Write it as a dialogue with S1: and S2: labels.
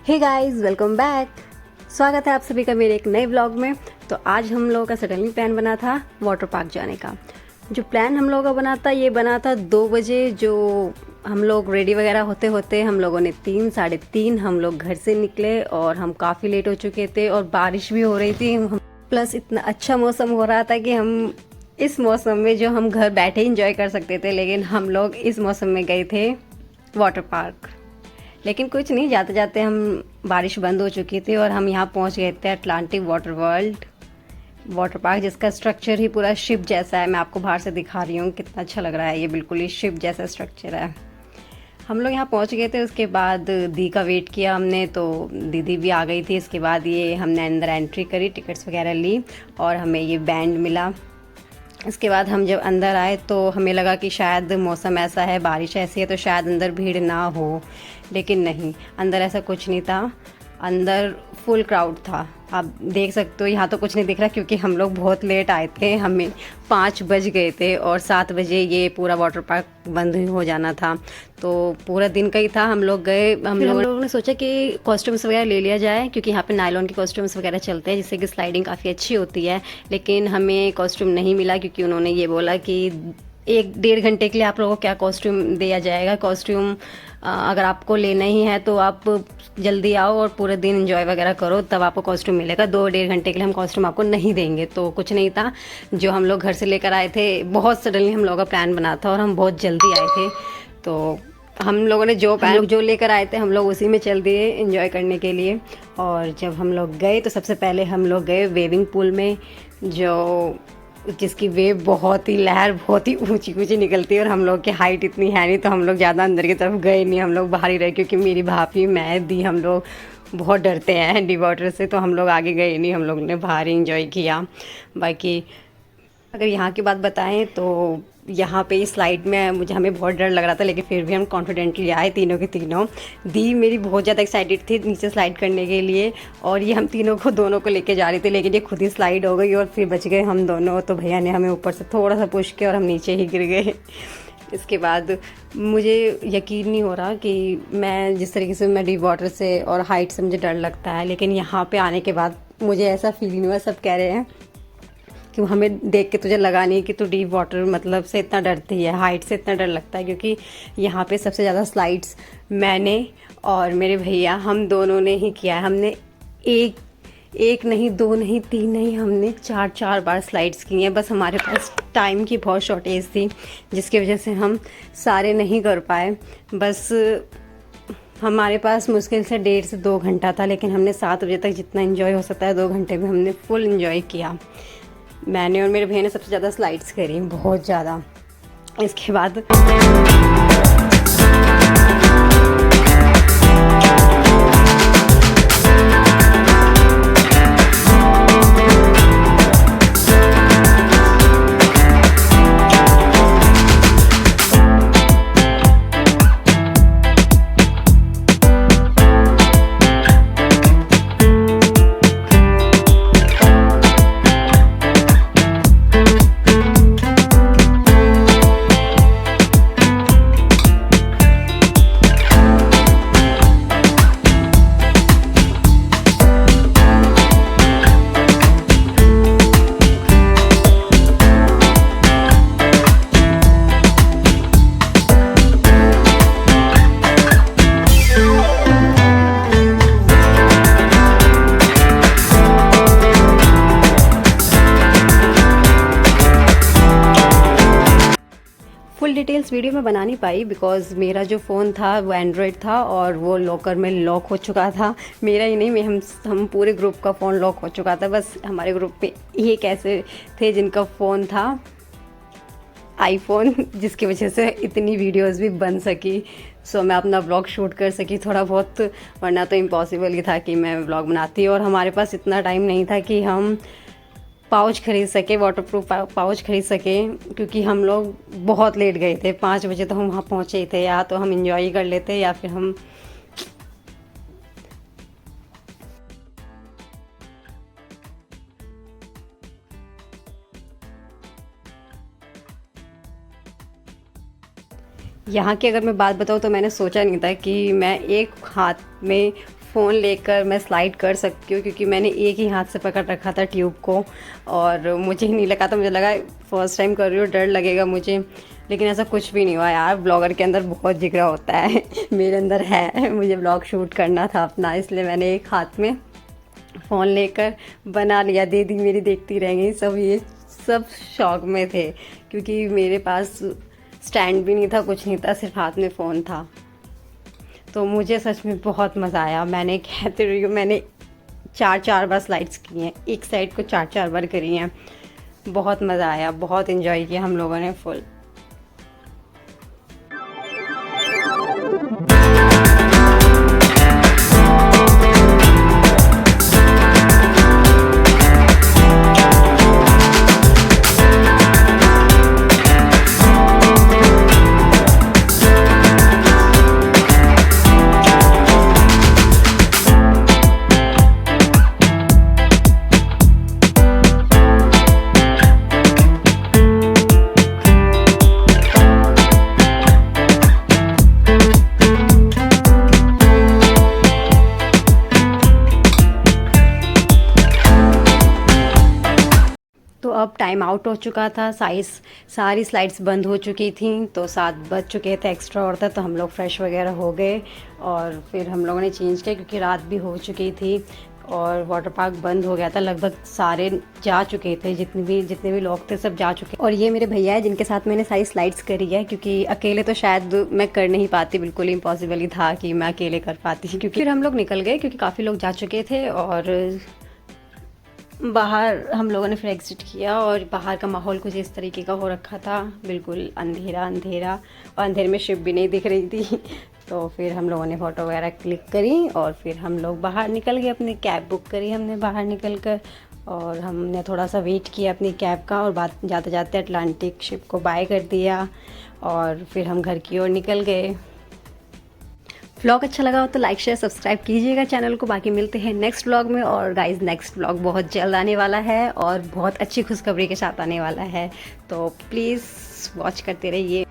S1: Hey guys, welcome back. स्वागत है आप सभी का मेरे एक नए व्लॉग में। तो आज हम लोगों का सडनली प्लान बना था वाटर पार्क जाने का। जो प्लान हम लोगों का बना था 2 बजे। जो हम लोग रेडी वगैरह होते होते हम लोगों ने 3 साढ़े 3 हम लोग घर से निकले और हम काफ़ी लेट हो चुके थे और बारिश भी हो रही थी। प्लस इतना अच्छा मौसम हो रहा था कि हम इस मौसम में जो हम घर बैठे इंजॉय कर सकते थे, लेकिन हम लोग इस मौसम में गए थे वाटर पार्क। लेकिन कुछ नहीं, जाते जाते हम बारिश बंद हो चुकी थी और हम यहाँ पहुँच गए थे अटलांटिक वाटर पार्क, जिसका स्ट्रक्चर ही पूरा शिप जैसा है। मैं आपको बाहर से दिखा रही हूँ कितना अच्छा लग रहा है। ये बिल्कुल ही शिप जैसा स्ट्रक्चर है। हम लोग यहाँ पहुँच गए थे। उसके बाद दी का वेट किया हमने, तो दीदी भी आ गई थी। इसके बाद ये हमने अंदर एंट्री करी, टिकट्स वगैरह ली और हमें ये बैंड मिला। इसके बाद हम जब अंदर आए तो हमें लगा कि शायद मौसम ऐसा है, बारिश ऐसी है, तो शायद अंदर भीड़ ना हो, लेकिन नहीं, अंदर ऐसा कुछ नहीं था। अंदर फुल क्राउड था। आप देख सकते हो। यहाँ तो कुछ नहीं दिख रहा क्योंकि हम लोग बहुत लेट आए थे। हमें 5 बज गए थे और 7 बजे ये पूरा वाटर पार्क बंद हो जाना था। तो पूरा दिन का ही था। हम लोग गए। हम लोगों ने सोचा कि कॉस्ट्यूम्स वगैरह ले लिया जाए, क्योंकि यहाँ पे नायलॉन के कॉस्ट्यूम्स वगैरह चलते हैं जिससे कि स्लाइडिंग काफ़ी अच्छी होती है। लेकिन हमें कॉस्ट्यूम नहीं मिला क्योंकि उन्होंने ये बोला कि 1-1.5 घंटे के लिए आप लोगों को क्या कॉस्ट्यूम दिया जाएगा। कॉस्ट्यूम अगर आपको लेना ही है तो आप जल्दी आओ और पूरे दिन एंजॉय वगैरह करो, तब आपको कॉस्ट्यूम मिलेगा। 2-1.5 घंटे के लिए हम कॉस्ट्यूम आपको नहीं देंगे। तो कुछ नहीं था। जो हम लोग घर से लेकर आए थे, बहुत सडनली हम लोगों का प्लान बना था और हम बहुत जल्दी आए थे। तो हम लोगों ने जो लेकर आए थे हम लोग उसी में चल दिए एंजॉय करने के लिए। और जब हम लोग गए तो सबसे पहले हम लोग गए वेविंग पूल में, जिसकी वेव लहर बहुत ही ऊंची ऊंची निकलती है। और हम लोग की हाइट इतनी है नहीं, तो हम लोग ज़्यादा अंदर की तरफ गए नहीं। हम लोग बाहर ही रहे क्योंकि मेरी भाभी, मैं, दी, हम लोग बहुत डरते हैं डी वाटर से, तो हम लोग आगे गए नहीं। हम लोग ने बाहर ही इंजॉय किया। बाकी अगर यहाँ की बात बताएं तो यहाँ पे इस स्लाइड में हमें बहुत डर लग रहा था, लेकिन फिर भी हम कॉन्फिडेंटली आए तीनों के तीनों। दी मेरी बहुत ज़्यादा एक्साइटेड थी नीचे स्लाइड करने के लिए, और ये हम दोनों को लेके जा रही थी, लेकिन ये खुद ही स्लाइड हो गई और फिर बच गए हम दोनों। तो भैया ने हमें ऊपर से थोड़ा सा पुश किया और हम नीचे ही गिर गए। इसके बाद मुझे यकीन नहीं हो रहा कि मैं जिस तरीके से मैं डी वाटर से और हाइट से मुझे डर लगता है, लेकिन यहाँ पे आने के बाद मुझे ऐसा फील नहीं हुआ। सब कह रहे हैं कि हमें देख के तुझे लगा नहीं कि तू डीप वाटर मतलब से इतना डरती है, हाइट से इतना डर लगता है, क्योंकि यहाँ पे सबसे ज़्यादा स्लाइड्स मैंने और मेरे भैया, हम दोनों ने ही किया है। हमने एक नहीं, 2 नहीं, 3 नहीं, हमने 4 बार स्लाइड्स की हैं। बस हमारे पास टाइम की बहुत शॉर्टेज थी, जिसकी वजह से हम सारे नहीं कर पाए। बस हमारे पास मुश्किल से 1.5 से 2 घंटा था, लेकिन हमने 7 बजे तक जितना इन्जॉय हो सकता है 2 घंटे में हमने फुल इन्जॉय किया। मैंने और मेरे भैया ने सबसे ज़्यादा स्लाइड्स करी, बहुत ज़्यादा। इसके बाद फुल डिटेल्स वीडियो में बना नहीं पाई, बिकॉज़ मेरा जो फ़ोन था वो एंड्रॉयड था और वो लॉकर में लॉक हो चुका था। मेरा ही नहीं, हम पूरे ग्रुप का फ़ोन लॉक हो चुका था। बस हमारे ग्रुप में ये कैसे थे जिनका फ़ोन था आईफोन, जिसकी वजह से इतनी वीडियोस भी बन सकी। सो मैं अपना व्लॉग शूट कर सकी थोड़ा बहुत, वरना तो इम्पॉसिबल ही था कि मैं व्लॉग बनाती। और हमारे पास इतना टाइम नहीं था कि हम पाउच खरीद सके, वाटरप्रूफ पाउच खरीद सके, क्योंकि हम लोग बहुत लेट गए थे। 5 बजे तो हम वहाँ पहुँचे ही थे। या तो हम इंजॉय ही कर लेते या फिर हम यहाँ की अगर मैं बात बताऊँ तो मैंने सोचा नहीं था कि मैं एक हाथ में फ़ोन लेकर मैं स्लाइड कर सकती हूँ, क्योंकि मैंने एक ही हाथ से पकड़ रखा था ट्यूब को और मुझे ही नहीं लगा था, मुझे लगा फर्स्ट टाइम कर रही हूँ, डर लगेगा मुझे, लेकिन ऐसा कुछ भी नहीं हुआ यार। ब्लॉगर के अंदर बहुत जिगरा होता है मेरे अंदर है, मुझे ब्लॉग शूट करना था अपना, इसलिए मैंने एक हाथ में फ़ोन लेकर बना लिया। दीदी मेरी देखती रह गई, सब ये सब शौक में थे, क्योंकि मेरे पास स्टैंड भी नहीं था, कुछ नहीं था, सिर्फ हाथ में फ़ोन था। तो मुझे सच में बहुत मज़ा आया। मैंने कहते रही हूँ, मैंने 4 बार स्लाइड्स की हैं, एक साइड को 4 बार करी हैं। बहुत मज़ा आया, बहुत इन्जॉय किया हम लोगों ने फुल। तो अब टाइम आउट हो चुका था, सारी स्लाइड्स बंद हो चुकी थी, तो 7 बज चुके थे, एक्स्ट्रा और था, तो हम लोग फ्रेश वगैरह हो गए और फिर हम लोगों ने चेंज किया, क्योंकि रात भी हो चुकी थी और वाटर पार्क बंद हो गया था। लगभग सारे जा चुके थे, जितने भी लोग थे सब जा चुके। और ये मेरे भैया है जिनके साथ मैंने सारी स्लाइड्स करी है, क्योंकि अकेले तो शायद मैं कर नहीं पाती, बिल्कुल इम्पॉसिबल ही था कि मैं अकेले कर पाती, क्योंकि फिर हम लोग निकल गए, क्योंकि काफ़ी लोग जा चुके थे और बाहर हम लोगों ने फिर एग्ज़िट किया और बाहर का माहौल कुछ इस तरीके का हो रखा था, बिल्कुल अंधेरा अंधेरा, और अंधेरे में शिप भी नहीं दिख रही थी। तो फिर हम लोगों ने फ़ोटो वगैरह क्लिक करी और फिर हम लोग बाहर निकल गए। अपनी कैब बुक करी हमने बाहर निकल कर, और हमने थोड़ा सा वेट किया अपनी कैब का, और जाते जाते अटलांटिक शिप को बाय कर दिया और फिर हम घर की ओर निकल गए। व्लॉग अच्छा लगा हो तो लाइक शेयर सब्सक्राइब कीजिएगा चैनल को। बाकी मिलते हैं नेक्स्ट व्लॉग में, और गाइस नेक्स्ट व्लॉग बहुत जल्द आने वाला है और बहुत अच्छी खुशखबरी के साथ आने वाला है, तो प्लीज़ वॉच करते रहिए।